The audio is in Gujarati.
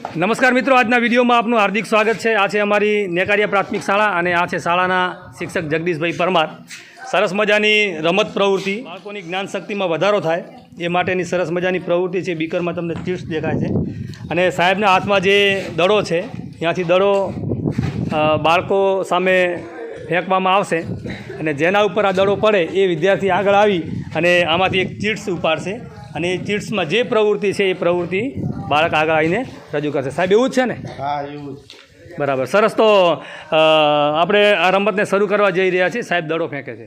નમસ્કાર મિત્રો, આજના વિડીયોમાં આપનું હાર્દિક સ્વાગત છે। આ છે અમારી નેકારિયા પ્રાથમિક શાળા અને આ છે શાળાના શિક્ષક જગદીશભાઈ પરમાર। સરસ મજાની રમત પ્રવૃત્તિ, બાળકોની જ્ઞાન શક્તિમાં વધારો થાય એ માટેની સરસ મજાની પ્રવૃત્તિ છે। બીકરમાં તમને ચિપ્સ દેખાય છે અને સાહેબના હાથમાં જે દડો છે ત્યાંથી દડો બાળકો સામે ફેંકવામાં આવશે અને જેના ઉપર આ દડો પડે એ વિદ્યાર્થી આગળ આવી અને આમાંથી એક ચિપ્સ ઉપાડશે અને એ ચિપ્સમાં જે પ્રવૃત્તિ છે એ પ્રવૃત્તિ બાળક આગળ આવીને રજૂ કરશે। સાહેબ એવું જ છે ને? હા, એવું જ। બરાબર, સરસ। તો આપણે આ રમતને શરૂ કરવા જઈ રહ્યા છીએ। સાહેબ દડો ફેંકે છે।